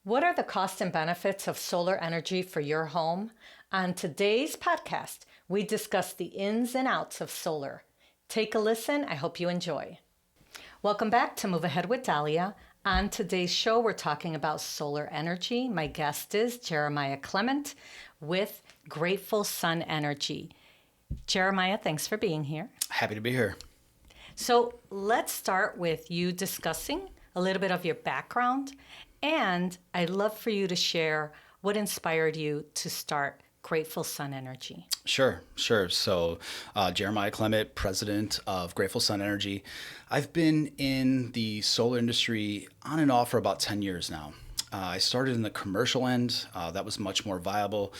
What are the costs and benefits of solar energy for your home? On today's podcast, we discuss the ins and outs of solar. Take a listen. I hope you enjoy. Welcome back to Move Ahead with Dalia. On today's show, we're talking about solar energy. My guest is Jeremiah Clement with Grateful Sun Energy. Jeremiah, thanks for being here. Happy to be here. So let's start with you discussing a little bit of your background. And I'd love for you to share what inspired you to start Grateful Sun Energy. Sure. So Jeremiah Clement, president of Grateful Sun Energy. I've been in the solar industry on and off for about 10 years now. I started in the commercial end. That was much more viable.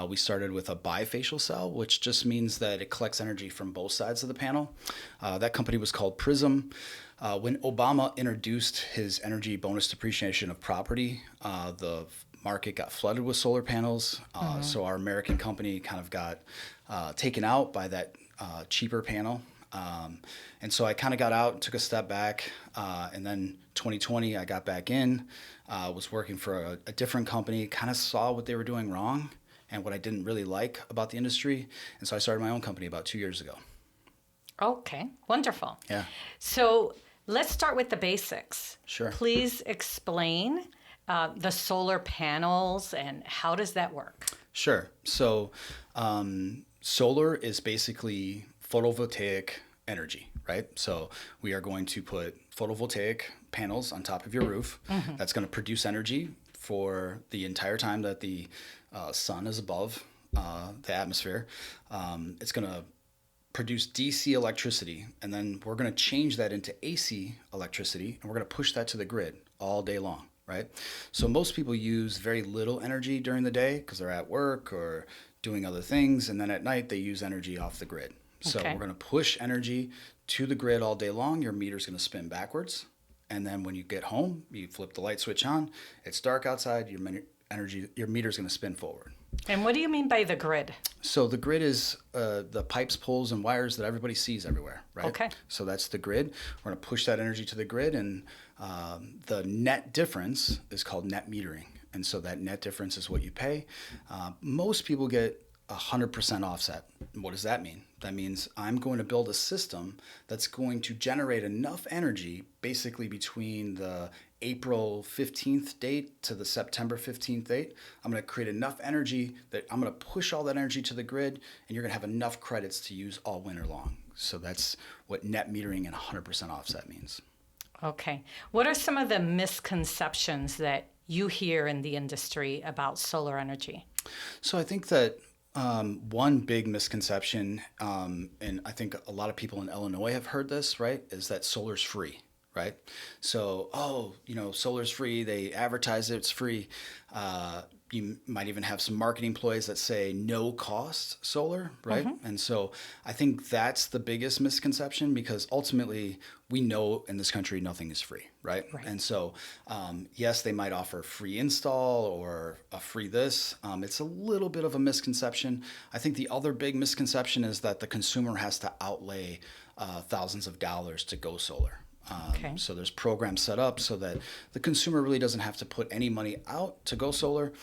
We started with a bifacial cell, which just means that it collects energy from both sides of the panel. That company was called Prism. When Obama introduced his energy bonus depreciation of property, the market got flooded with solar panels. So our American company kind of got taken out by that cheaper panel. And so I kind of got out and took a step back. And then 2020, I got back in, was working for a different company, kind of saw what they were doing wrong and what I didn't really like about the industry. And so I started my own company about 2 years ago. Okay, wonderful. Yeah. So let's start with the basics. Sure. Please explain the solar panels and how does that work? Sure. So solar is basically photovoltaic energy, right? So we are going to put photovoltaic panels on top of your roof. Mm-hmm. That's going to produce energy for the entire time that the sun is above the atmosphere. It's going to produce DC electricity, and then we're going to change that into AC electricity, and we're going to push that to the grid all day long, right? So most people use very little energy during the day because they're at work or doing other things, and then at night they use energy off the grid. So we're going to push energy to the grid all day long. Your meter's going to spin backwards, and then when you get home, you flip the light switch on. It's dark outside. Your meter's going to spin forward. And what do you mean by the grid? So the grid is the pipes, poles, and wires that everybody sees everywhere, right? Okay. So that's the grid. We're going to push that energy to the grid, and the net difference is called net metering. And so that net difference is what you pay. Most people get 100% offset. What does that mean? That means I'm going to build a system that's going to generate enough energy basically between the April 15th date to the September 15th date. I'm going to create enough energy that I'm going to push all that energy to the grid, and you're going to have enough credits to use all winter long. So that's what net metering and 100% offset means. Okay. What are some of the misconceptions that you hear in the industry about solar energy? So I think that one big misconception, and I think a lot of people in Illinois have heard this, right, is that solar's free, right? So, solar's free. They advertise it's free. You might even have some marketing employees that say no cost solar, right? Mm-hmm. And so I think that's the biggest misconception because ultimately we know in this country nothing is free, right? And so, yes, they might offer free install or a free this. It's a little bit of a misconception. I think the other big misconception is that the consumer has to outlay thousands of dollars to go solar. So there's programs set up so that the consumer really doesn't have to put any money out to go solar.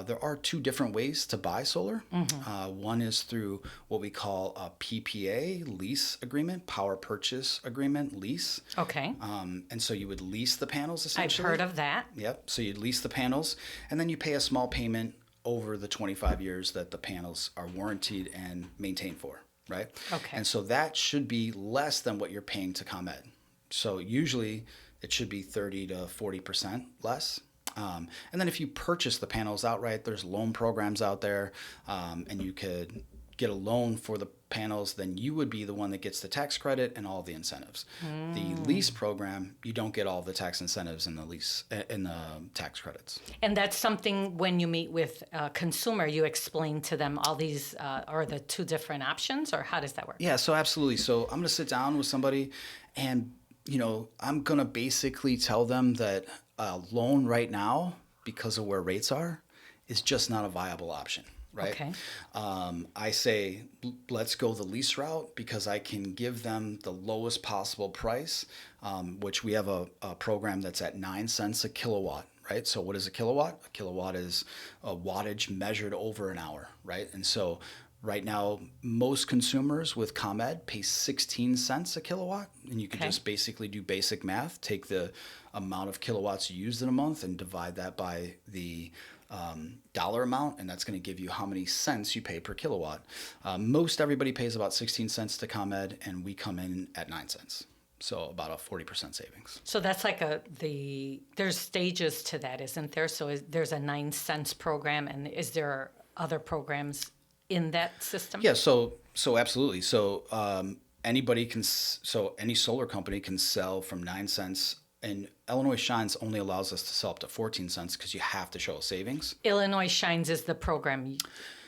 There are two different ways to buy solar. Mm-hmm. One is through what we call a PPA, lease agreement, power purchase agreement, lease. Okay. And so you would lease the panels essentially. I've heard of that. Yep. So you'd lease the panels, and then you pay a small payment over the 25 years that the panels are warranted and maintained for, right? Okay. And so that should be less than what you're paying to ComEd. So usually it should be 30 to 40% less. And then if you purchase the panels outright, there's loan programs out there, and you could get a loan for the panels, then you would be the one that gets the tax credit and all the incentives. The lease program, you don't get all the tax incentives in the tax credits. And that's something when you meet with a consumer, you explain to them all these are the two different options, or how does that work? Yeah, so absolutely. So I'm going to sit down with somebody and I'm going to basically tell them that a loan right now, because of where rates are, is just not a viable option, right? Okay. I say, let's go the lease route because I can give them the lowest possible price, which we have a program that's at 9 cents a kilowatt right? So what is a kilowatt? A kilowatt is a wattage measured over an hour, right? And so right now, most consumers with ComEd pay 16 cents a kilowatt, and you can just basically do basic math, take the amount of kilowatts used in a month and divide that by the dollar amount, and that's going to give you how many cents you pay per kilowatt. Most everybody pays about 16 cents to ComEd, and we come in at 9 cents. So about a 40% savings. So that's like there's stages to that, isn't there? So there's a 9 cents program, and is there other programs in that system? Yeah, so absolutely. So any solar company can sell from 9 cents, and Illinois Shines only allows us to sell up to 14 cents because you have to show a savings. Illinois Shines is the program.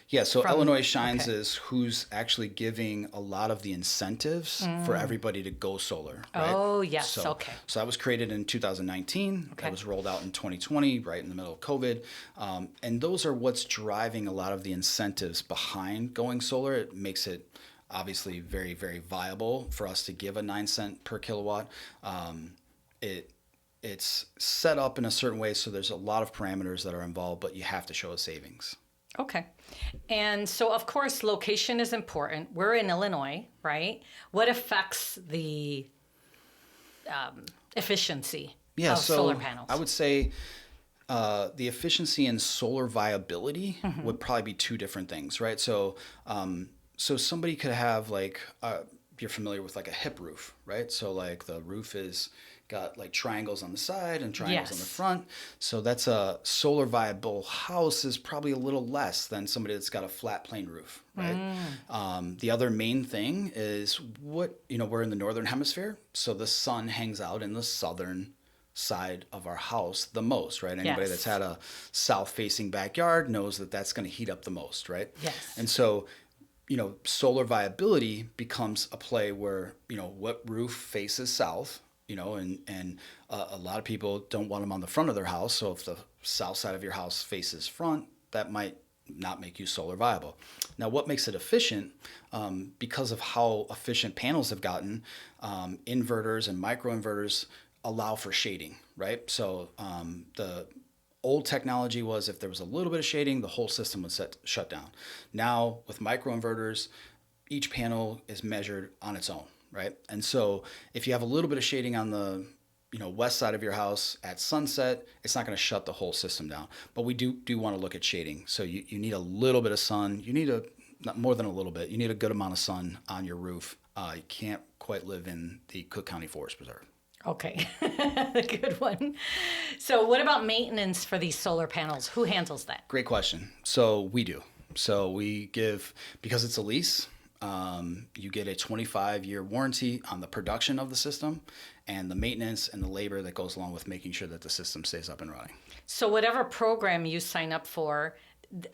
Yeah, so Illinois Shines is who's actually giving a lot of the incentives for everybody to go solar. Right? Oh, yes, So that was created in 2019. That was rolled out in 2020, right in the middle of COVID. And those are what's driving a lot of the incentives behind going solar. It makes it obviously very, very viable for us to give a 9 cent per kilowatt. It's set up in a certain way, so there's a lot of parameters that are involved, but you have to show a savings. Okay. And so, of course, location is important. We're in Illinois, right? What affects the efficiency of solar panels? I would say the efficiency and solar viability would probably be two different things, right? So somebody could have you're familiar with like a hip roof, right? So like the roof is got like triangles on the side and triangles on the front. So that's a solar viable house is probably a little less than somebody that's got a flat plain roof, right? The other main thing is we're in the northern hemisphere. So the sun hangs out in the southern side of our house the most, right? Anybody that's had a south facing backyard knows that that's going to heat up the most, right? Yes. And so solar viability becomes a play where, what roof faces south, and a lot of people don't want them on the front of their house. So if the south side of your house faces front, that might not make you solar viable. Now, what makes it efficient, because of how efficient panels have gotten, inverters and microinverters allow for shading, right? So the old technology was if there was a little bit of shading, the whole system would shut down. Now, with microinverters, each panel is measured on its own, right? And so if you have a little bit of shading on the west side of your house at sunset, it's not going to shut the whole system down. But we do want to look at shading. So you need a little bit of sun. You need not more than a little bit. You need a good amount of sun on your roof. You can't quite live in the Cook County Forest Preserve. Okay, good one. So what about maintenance for these solar panels? Who handles that? Great question. So we do. So we give, because it's a lease, you get a 25-year warranty on the production of the system and the maintenance and the labor that goes along with making sure that the system stays up and running. So whatever program you sign up for,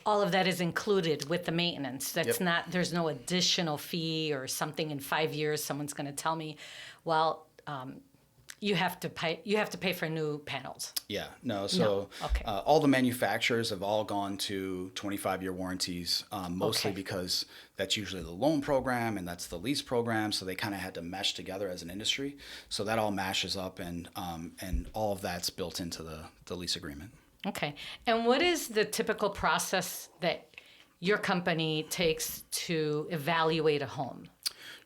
all of that is included with the maintenance. That's not, there's no additional fee or something in 5 years someone's going to tell me, well, you have to pay for new panels. Yeah, no. So all the manufacturers have all gone to 25-year warranties, mostly because that's usually the loan program and that's the lease program. So they kind of had to mesh together as an industry. So that all mashes up, and all of that's built into the lease agreement. Okay. And what is the typical process that your company takes to evaluate a home?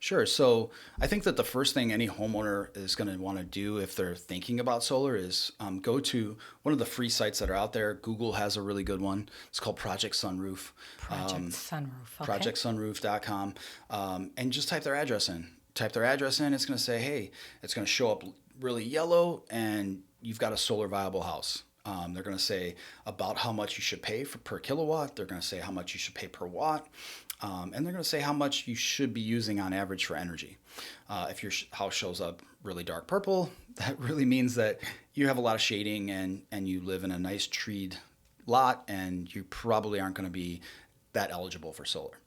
Sure. So I think that the first thing any homeowner is going to want to do if they're thinking about solar is go to one of the free sites that are out there. Google has a really good one. It's called Project Sunroof. ProjectSunroof.com. And just type their address in. It's going to say, hey, it's going to show up really yellow and you've got a solar viable house. They're going to say about how much you should pay per kilowatt. They're going to say how much you should pay per watt. And they're going to say how much you should be using on average for energy. If your house shows up really dark purple, that really means that you have a lot of shading and you live in a nice treed lot, and you probably aren't going to be that eligible for solar.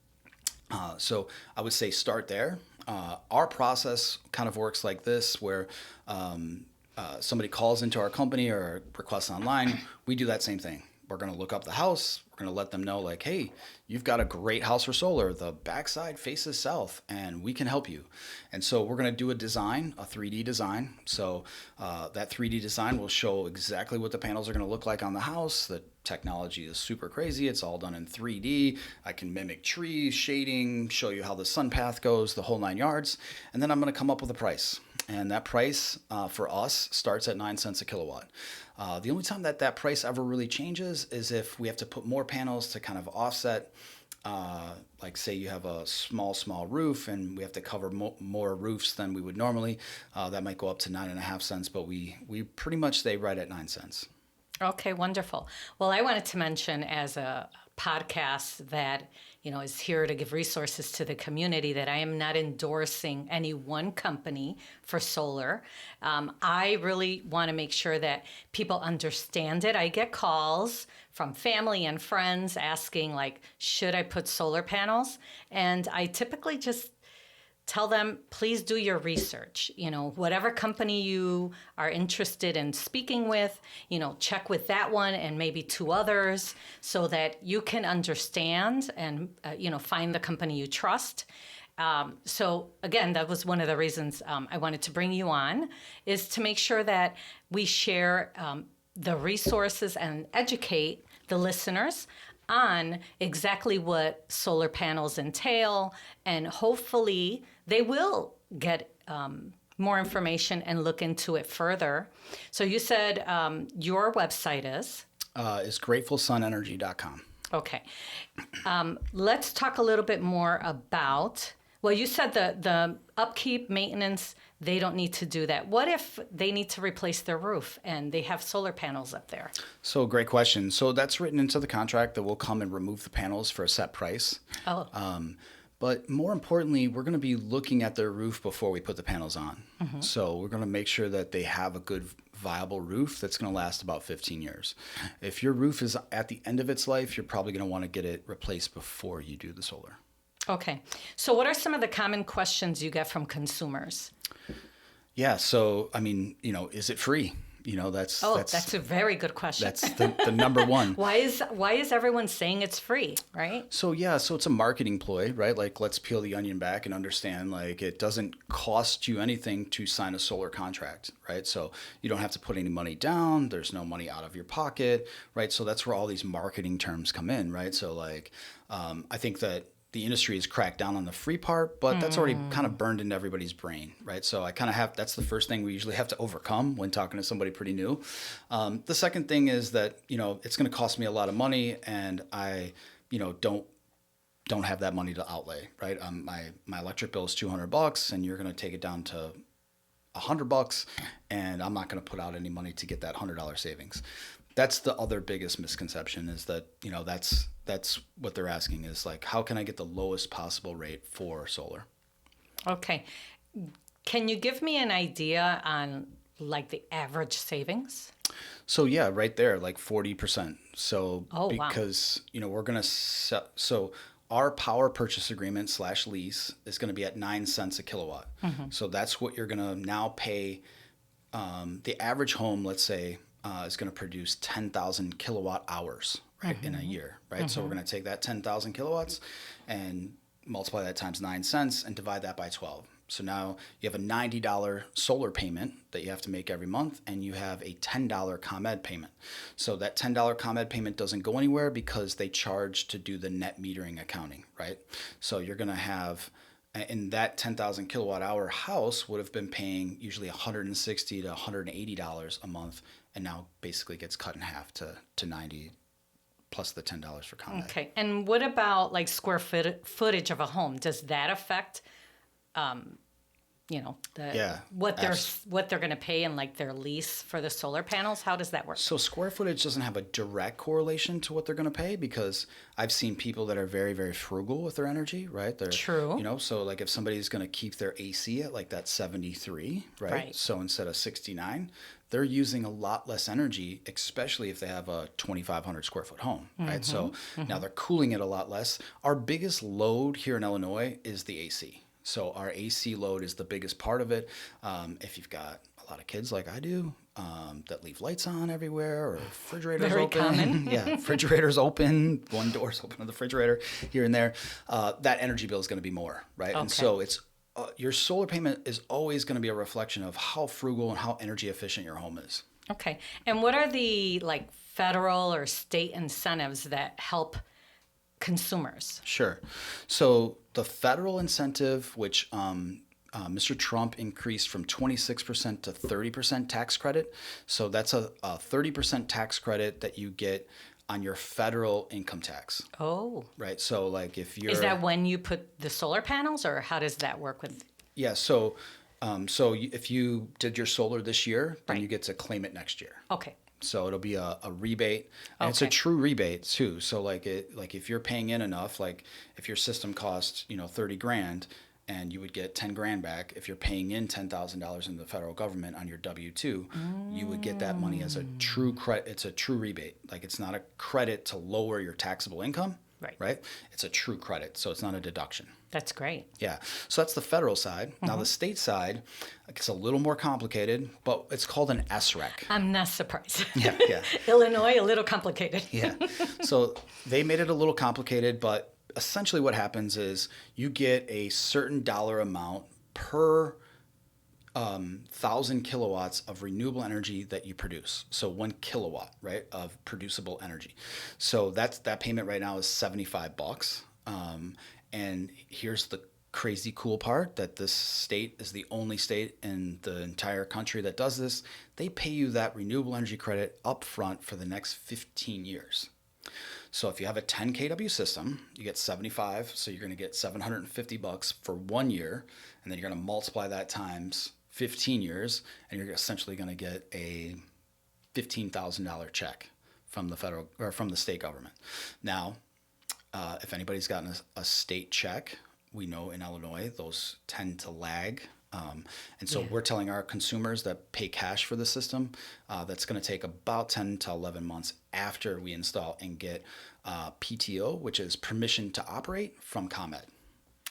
So I would say start there. Our process kind of works like this, where somebody calls into our company or requests online. We do that same thing. we're going to look up the house. We're going to let them know like, hey, you've got a great house for solar. The backside faces south and we can help you. And so we're going to do a design, a 3D design. So that 3D design will show exactly what the panels are going to look like on the house. The technology is super crazy. It's all done in 3D. I can mimic trees, shading, show you how the sun path goes, the whole 9 yards. And then I'm going to come up with a price. And that price for us starts at 9 cents a kilowatt. The only time that price ever really changes is if we have to put more panels to kind of offset. Like say you have a small roof and we have to cover more roofs than we would normally. That might go up to 9.5 cents, but we pretty much stay right at 9 cents. Okay, wonderful. Well, I wanted to mention as a podcast that is here to give resources to the community that I am not endorsing any one company for solar. I really want to make sure that people understand it. I get calls from family and friends asking like, should I put solar panels? And I typically just tell them, please do your research. Whatever company you are interested in speaking with, check with that one and maybe 2 others so that you can understand and, find the company you trust. So again, that was one of the reasons I wanted to bring you on, is to make sure that we share the resources and educate the listeners on exactly what solar panels entail, and hopefully they will get more information and look into it further. So you said your website is gratefulsunenergy.com. Okay. Let's talk a little bit more about, well, you said the upkeep, maintenance, they don't need to do that. What if they need to replace their roof and they have solar panels up there? So great question. So that's written into the contract that we'll come and remove the panels for a set price. Oh. But more importantly, we're going to be looking at their roof before we put the panels on. Mm-hmm. So we're going to make sure that they have a good, viable roof that's going to last about 15 years. If your roof is at the end of its life, you're probably going to want to get it replaced before you do the solar. Okay. So what are some of the common questions you get from consumers? Yeah. So, is it free? That's a very good question. That's the number one. Why is everyone saying it's free, right? So it's a marketing ploy, right? Like, let's peel the onion back and understand, like, it doesn't cost you anything to sign a solar contract, right? So you don't have to put any money down. There's no money out of your pocket, right? So that's where all these marketing terms come in, right? So like, I think that the industry has cracked down on the free part, but that's already kind of burned into everybody's brain, right? So I kind of that's the first thing we usually have to overcome when talking to somebody pretty new. The second thing is that, it's going to cost me a lot of money and I, don't have that money to outlay, right? My electric bill is $200 and you're going to take it down to $100 and I'm not going to put out any money to get that $100 savings. That's the other biggest misconception, is that, that's what they're asking, is like, how can I get the lowest possible rate for solar? Okay. Can you give me an idea on like the average savings? So yeah, right there, like 40%. So because, we're going to so our power purchase agreement / lease is going to be at 9 cents a kilowatt. Mm-hmm. So that's what you're going to now pay. The average home, let's say, is going to produce 10,000 kilowatt hours, right, in a year, right? Mm-hmm. So we're going to take that 10,000 kilowatts and multiply that times 9 cents and divide that by 12. So now you have a $90 solar payment that you have to make every month, and you have a $10 ComEd payment. So that $10 ComEd payment doesn't go anywhere because they charge to do the net metering accounting, right? So you're going to have, in that 10,000 kilowatt hour house would have been paying usually $160 to $180 a month, and now basically gets cut in half to $90 plus the $10 for ComEd. Okay. And what about like square footage of a home? Does that affect, what they're going to pay in like their lease for the solar panels? How does that work? So square footage doesn't have a direct correlation to what they're going to pay, because I've seen people that are very, very frugal with their energy, right? They're, true. So like if somebody's going to keep their AC at like that 73, right? So instead of 69, they're using a lot less energy, especially if they have a 2,500 square foot home, right? So now they're cooling it a lot less. Our biggest load here in Illinois is the AC. So our AC load is the biggest part of it. If you've got a lot of kids like I do that leave lights on everywhere or refrigerators Very open. common. Yeah, refrigerators open, one door's open on the refrigerator here and there. That energy bill is going to be more, right? Okay. And so it's your solar payment is always going to be a reflection of how frugal and how energy efficient your home is. Okay. And what are the like federal or state incentives that help consumers? Sure. So the federal incentive, which Mr. Trump increased from 26% to 30% tax credit. So that's a 30% tax credit that you get on your federal income tax. Oh. Right. So like if you're... Is that when you put the solar panels, or how does that work with? Yeah. So if you did your solar this year, then Right. you get to claim it next year. Okay. So it'll be a rebate, and it's a true rebate too. So like if you're paying in enough, like if your system costs $30,000, and you would get 10 grand back. If you're paying in $10,000 in the federal government on your W-2, you would get that money as a true credit. It's a true rebate. Like it's not a credit to lower your taxable income, right? It's a true credit, so it's not a deduction. That's great. Yeah. So that's the federal side. Now the state side, it's a little more complicated, but it's called an SREC. I'm not surprised. Yeah. Illinois, a little complicated. Yeah. So they made it a little complicated, but essentially what happens is you get a certain dollar amount per 1,000 kilowatts of renewable energy that you produce. So 1 kilowatt, right, of producible energy. So that payment right now is $75. And here's the crazy cool part, that this state is the only state in the entire country that does this. They pay you that renewable energy credit up front for the next 15 years. So if you have a 10 kW system, you get 75. So you're going to get $750 for 1 year, and then you're going to multiply that times 15 years, and you're essentially going to get a $15,000 check from the federal or from the state government. Now, if anybody's gotten a state check, we know in Illinois those tend to lag. And so we're telling our consumers that pay cash for the system, that's going to take about 10 to 11 months after we install and get PTO, which is permission to operate from ComEd.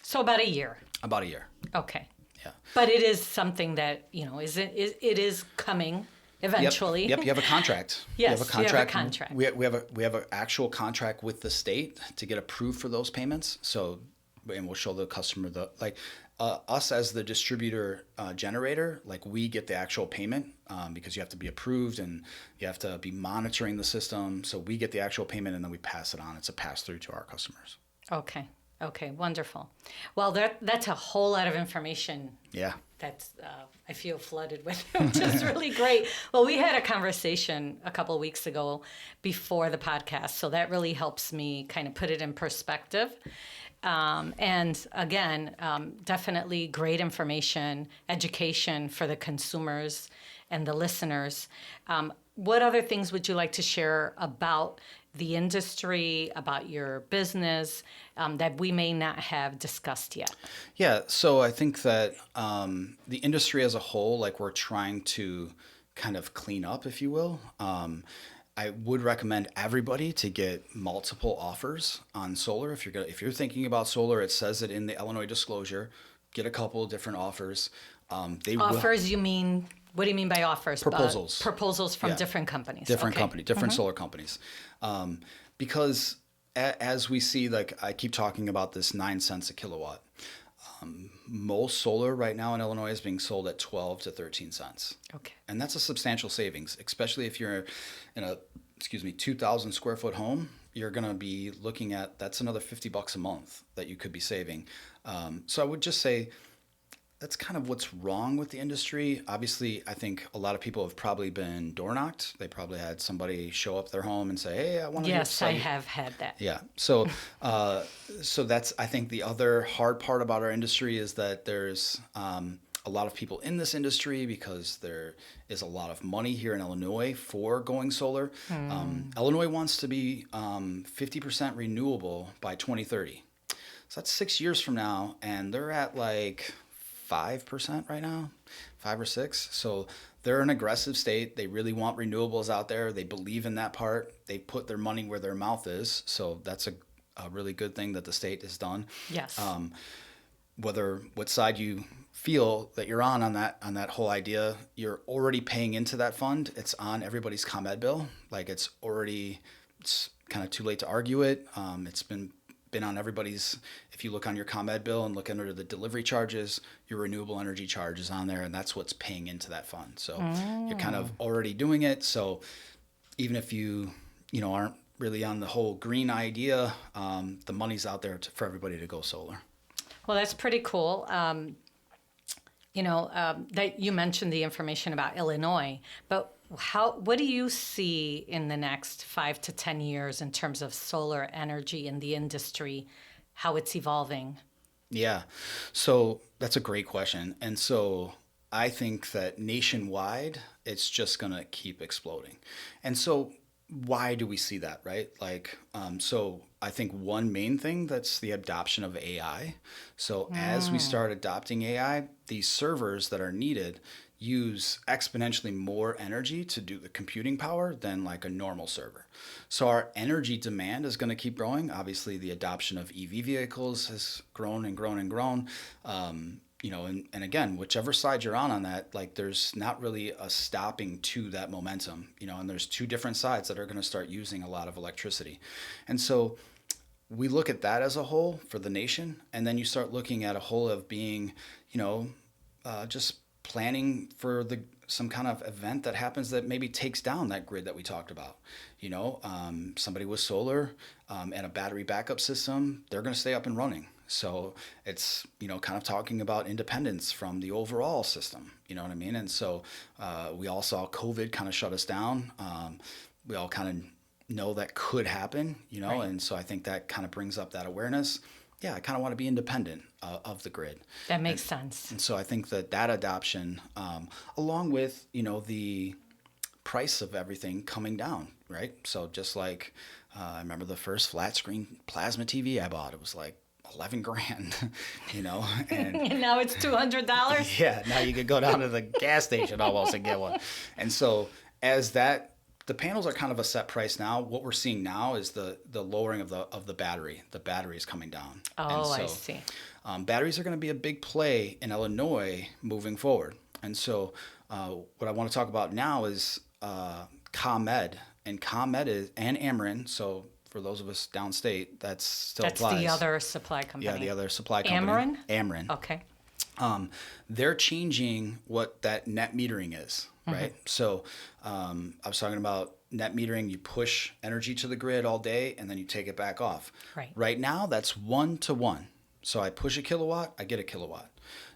So about a year. About a year. Okay. Yeah. But it is something that, it is coming eventually. Yep. You have a contract. Yes, you have a contract. We have an actual contract with the state to get approved for those payments. So, and we'll show the customer us as the distributor generator, like we get the actual payment because you have to be approved and you have to be monitoring the system. So we get the actual payment and then we pass it on. It's a pass through to our customers. Okay, wonderful. Well, that's a whole lot of information. Yeah. That's I feel flooded with, which is really great. Well, we had a conversation a couple of weeks ago before the podcast, so that really helps me kind of put it in perspective. And again, definitely great information, education for the consumers and the listeners. What other things would you like to share about the industry, about your business, that we may not have discussed yet? Yeah, so I think that the industry as a whole, like we're trying to kind of clean up, if you will. I would recommend everybody to get multiple offers on solar. If you're thinking about solar, it says it in the Illinois disclosure. Get a couple of different offers. You mean? What do you mean by offers? Proposals. Proposals from different companies. Different solar companies. Because as we see, like I keep talking about this 9 cents a kilowatt. Most solar right now in Illinois is being sold at 12 to 13 cents. Okay. And that's a substantial savings, especially if you're in a 2,000 square foot home. You're going to be looking at, that's another $50 a month that you could be saving. So I would just say that's kind of what's wrong with the industry. Obviously, I think a lot of people have probably been door knocked. They probably had somebody show up their home and say, "Hey, I want to." Yes, I have had that. Yeah. So, so that's, I think, the other hard part about our industry is that there's a lot of people in this industry because there is a lot of money here in Illinois for going solar. Illinois wants to be 50% renewable by 2030. So that's 6 years from now, and they're at like 5% right now, 5 or 6. So they're an aggressive state. They really want renewables out there. They believe in that part. They put their money where their mouth is. So that's a really good thing that the state has done. Yes. What side you feel that you're on that whole idea, you're already paying into that fund. It's on everybody's ComEd bill. Like it's kind of too late to argue it. It's been on everybody's. If you look on your ComEd bill and look under the delivery charges, your renewable energy charge is on there, and that's what's paying into that fund. So you're kind of already doing it. So even if you aren't really on the whole green idea, the money's out there for everybody to go solar. Well, that's pretty cool. That you mentioned the information about Illinois, but what do you see in the next 5 to 10 years in terms of solar energy in the industry, how it's evolving? Yeah, so that's a great question. And so I think that nationwide, it's just going to keep exploding. And so why do we see that, right? So I think one main thing, that's the adoption of AI. So as we start adopting AI, these servers that are needed use exponentially more energy to do the computing power than like a normal server. So our energy demand is going to keep growing. Obviously, the adoption of EV vehicles has grown and grown and grown. And again, whichever side you're on that, like there's not really a stopping to that momentum, and there's two different sides that are going to start using a lot of electricity. And so we look at that as a whole for the nation, and then you start looking at a whole of being, just planning for some kind of event that happens that maybe takes down that grid that we talked about. Somebody with solar and a battery backup system, they're going to stay up and running. So it's, kind of talking about independence from the overall system, you know what I mean? And so we all saw COVID kind of shut us down. We all kind of know that could happen, right. And so I think that kind of brings up that awareness. Yeah, I kind of want to be independent of the grid. That makes sense. And so I think that adoption, along with, the price of everything coming down, right? So just like I remember the first flat screen plasma TV I bought, it was like 11 grand, and now it's $200. Yeah, now you could go down to the gas station almost and get one. And so the panels are kind of a set price now. What we're seeing now is the lowering of the battery. The battery is coming down. Oh, I see. Batteries are going to be a big play in Illinois moving forward. And so what I want to talk about now is ComEd. And ComEd and Ameren. So for those of us downstate, that's applies. The other supply company. Yeah, the other supply company. Ameren? Okay. They're changing what that net metering is, right? So I was talking about net metering. You push energy to the grid all day, and then you take it back off. Right. Right now, that's 1-to-1. So I push a kilowatt, I get a kilowatt.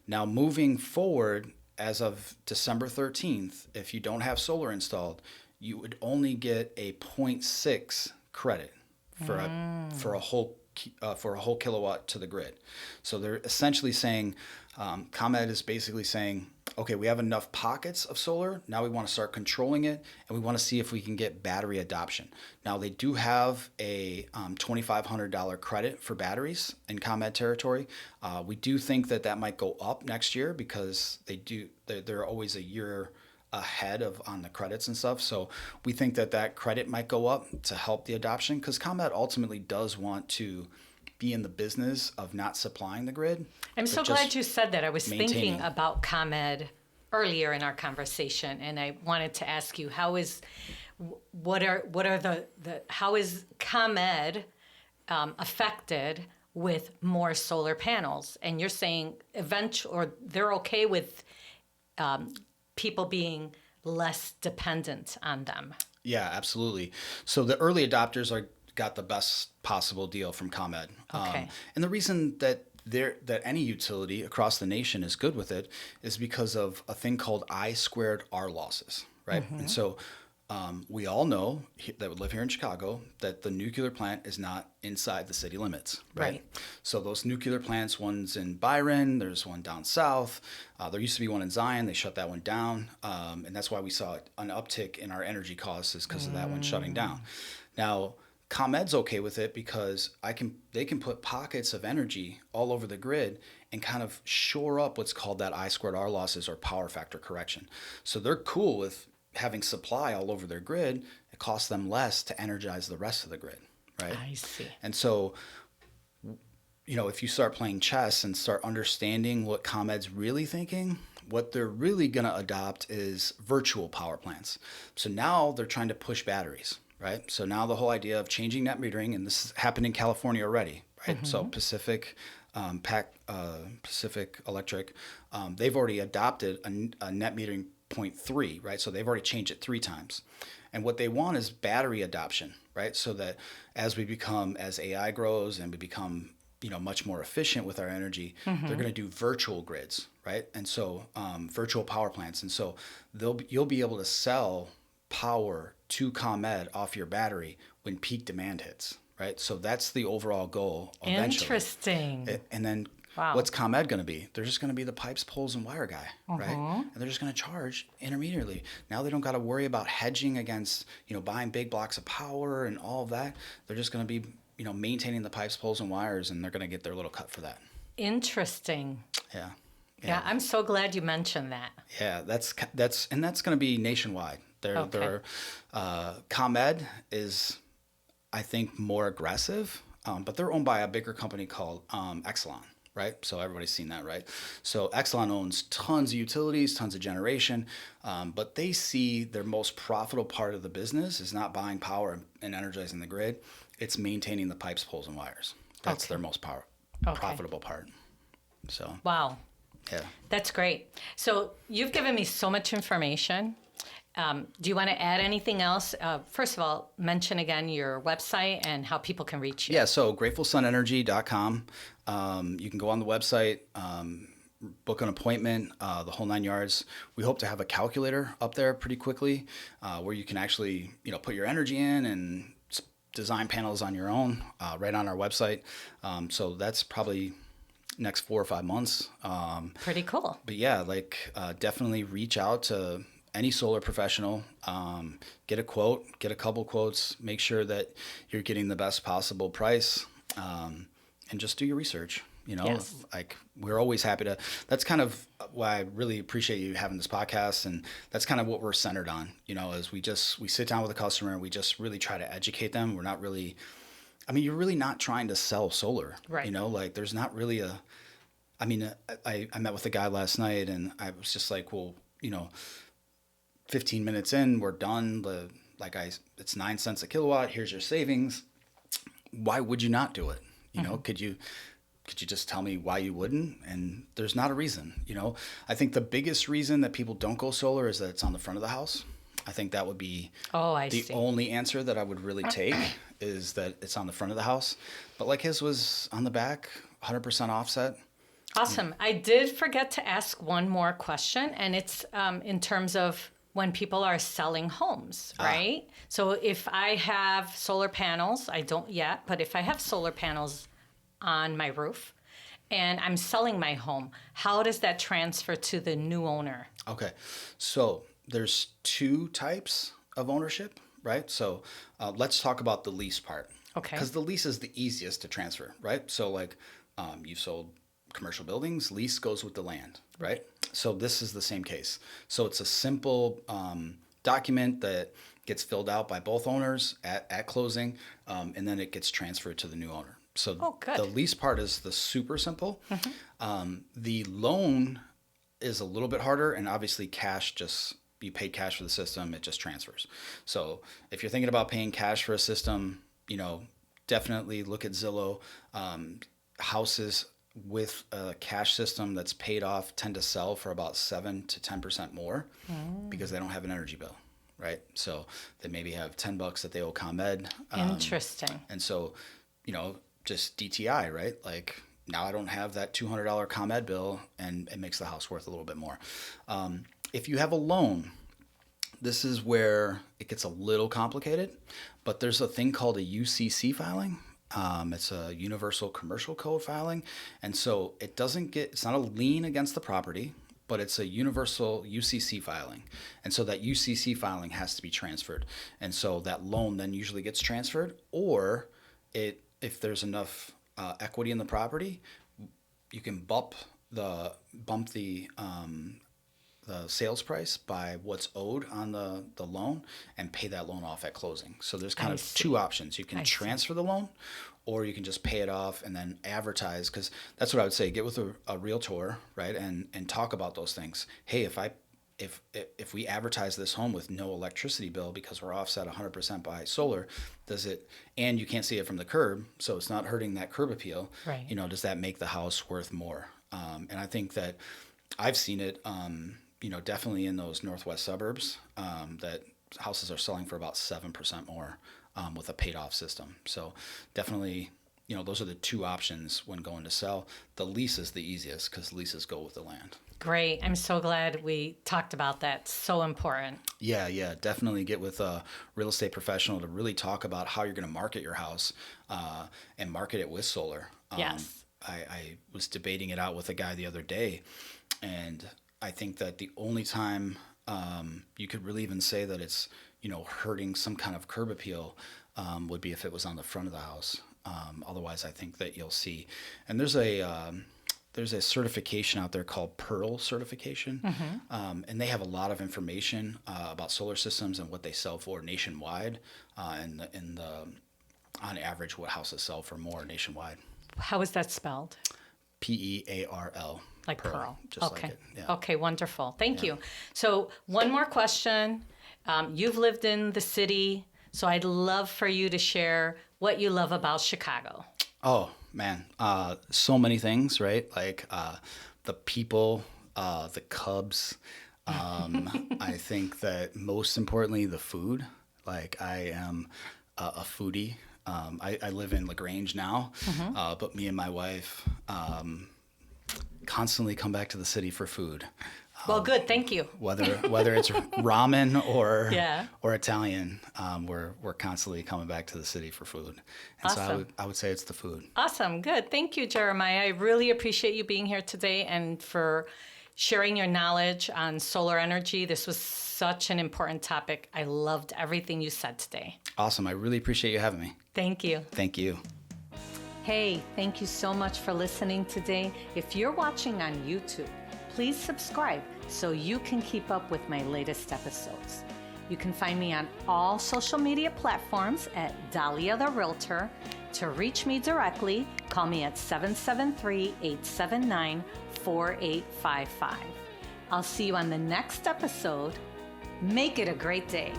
Now, moving forward, as of December 13th, if you don't have solar installed, you would only get a 0.6 credit for a whole kilowatt to the grid. So they're essentially saying, ComEd is basically saying, okay, we have enough pockets of solar. Now we want to start controlling it, and we want to see if we can get battery adoption. Now they do have a $2,500 credit for batteries in ComEd territory. We do think that might go up next year because they're always a year ahead on the credits and stuff. So we think that credit might go up to help the adoption, because ComEd ultimately does want to be in the business of not supplying the grid. I'm so glad you said that. I was thinking about ComEd earlier in our conversation, and I wanted to ask you, how is ComEd affected with more solar panels? And you're saying they're okay with people being less dependent on them. Yeah, absolutely. So the early adopters got the best possible deal from ComEd. Okay. And the reason that any utility across the nation is good with it is because of a thing called I²R losses, right? And so we all know that we live here in Chicago that the nuclear plant is not inside the city limits, right? So those nuclear plants, one's in Byron, there's one down south. There used to be one in Zion. They shut that one down. And that's why we saw an uptick in our energy costs, is because of that one shutting down. Now, ComEd's okay with it because they can put pockets of energy all over the grid and kind of shore up what's called that I²R losses, or power factor correction. So they're cool with having supply all over their grid. It costs them less to energize the rest of the grid, right? I see. And so if you start playing chess and start understanding what ComEd's really thinking, what they're really going to adopt is virtual power plants. So now they're trying to push batteries, right? So now the whole idea of changing net metering, and this has happened in California already, right? Mm-hmm. So Pacific Electric, they've already adopted a net metering 0.3, right? So they've already changed it 3 times. And what they want is battery adoption, right? So that as AI grows and we become much more efficient with our energy, mm-hmm. they're going to do virtual grids, right? And so virtual power plants. And so you'll be able to sell power to ComEd off your battery when peak demand hits, right? So that's the overall goal eventually. Interesting. And then what's ComEd going to be? They're just going to be the pipes, poles, and wire guy, right? And they're just going to charge intermediately. Now they don't got to worry about hedging against, buying big blocks of power and all of that. They're just going to be maintaining the pipes, poles, and wires, and they're going to get their little cut for that. Interesting. Yeah, I'm so glad you mentioned that. Yeah, that's going to be nationwide. ComEd is, I think, more aggressive, but they're owned by a bigger company called Exelon, right? So everybody's seen that, right? So Exelon owns tons of utilities, tons of generation, but they see their most profitable part of the business is not buying power and energizing the grid. It's maintaining the pipes, poles, and wires. That's their most profitable part. So wow. Yeah. That's great. So you've given me so much information. Do you want to add anything else? First of all, mention again your website and how people can reach you. Yeah, so gratefulsunenergy.com. You can go on the website, book an appointment, the whole 9 yards. We hope to have a calculator up there pretty quickly where you can actually, put your energy in and design panels on your own right on our website. So that's probably next 4 or 5 months. Pretty cool. But yeah, definitely reach out to any solar professional, get a quote, get a couple quotes, make sure that you're getting the best possible price, and just do your research. Yes. We're always happy to. That's kind of why I really appreciate you having this podcast, and that's kind of what we're centered on. Is we sit down with a customer and we just really try to educate them. We're not really, you're really not trying to sell solar, right? There's not really I met with a guy last night and I was just like, well, 15 minutes in, we're done. It's 9 cents a kilowatt. Here's your savings. Why would you not do it? Could you just tell me why you wouldn't? And there's not a reason. I think the biggest reason that people don't go solar is that it's on the front of the house. I think that would be the only answer that I would really take is that it's on the front of the house. But his was on the back, 100% offset. Awesome. I did forget to ask one more question, and it's in terms of when people are selling homes, right? So if I have solar panels, I don't yet, but if I have solar panels on my roof and I'm selling my home, how does that transfer to the new owner? Okay. So there's 2 types of ownership, right? So let's talk about the lease part. Okay. Because the lease is the easiest to transfer, right? So you've sold commercial buildings, lease goes with the land, right? So this is the same case. So it's a simple document that gets filled out by both owners at closing, and then it gets transferred to the new owner. So the lease part is the super simple. Mm-hmm. The loan is a little bit harder, and obviously you paid cash for the system, it just transfers. So if you're thinking about paying cash for a system, definitely look at Zillow. Houses with a cash system that's paid off tend to sell for about 7 to 10% more because they don't have an energy bill, right? So they maybe have $10 that they owe ComEd. Interesting. And so, just DTI, right? Now I don't have that $200 ComEd bill, and it makes the house worth a little bit more. If you have a loan, this is where it gets a little complicated, but there's a thing called a UCC filing. It's a universal commercial code filing. And so it's not a lien against the property, but it's a universal UCC filing. And so that UCC filing has to be transferred. And so that loan then usually gets transferred, or if there's enough equity in the property, you can bump the the sales price by what's owed on the loan and pay that loan off at closing. So there's kind of two options. You can transfer the loan, or you can just pay it off and then advertise, because that's what I would say. Get with a realtor, right, and talk about those things. Hey, if we advertise this home with no electricity bill because we're offset 100% by solar, does it, and you can't see it from the curb, so it's not hurting that curb appeal, right? Does that make the house worth more? And I think that I've seen it, definitely in those northwest suburbs, that houses are selling for about 7% more with a paid off system. So definitely, those are the two options when going to sell. The lease is the easiest because leases go with the land. Great. I'm so glad we talked about that. So important. Yeah. Definitely get with a real estate professional to really talk about how you're going to market your house and market it with solar. Yes. I was debating it out with a guy the other day, and I think that the only time you could really even say that it's, hurting some kind of curb appeal would be if it was on the front of the house. Otherwise, I think that you'll see, and there's a certification out there called Pearl certification, and they have a lot of information about solar systems and what they sell for nationwide, and on average what houses sell for more nationwide. How is that spelled? Pearl. Like Pearl. Just okay. like it. Yeah. Okay, wonderful. Thank you. So one more question. You've lived in the city, so I'd love for you to share what you love about Chicago. Oh, man. So many things, right? Like the people, the Cubs. I think that most importantly, the food. Like I am a foodie. I live in LaGrange now, but me and my wife constantly come back to the city for food. Well, good. Thank you. Whether it's ramen or Italian, we're constantly coming back to the city for food. And awesome. So I would say it's the food. Awesome. Good. Thank you, Jeremiah. I really appreciate you being here today and for sharing your knowledge on solar energy. This was such an important topic. I loved everything you said today. Awesome. I really appreciate you having me. Thank you. Thank you. Hey, thank you so much for listening today. If you're watching on YouTube, please subscribe so you can keep up with my latest episodes. You can find me on all social media platforms at Dalia the Realtor. To reach me directly, call me at 773-879-4855. I'll see you on the next episode. Make it a great day.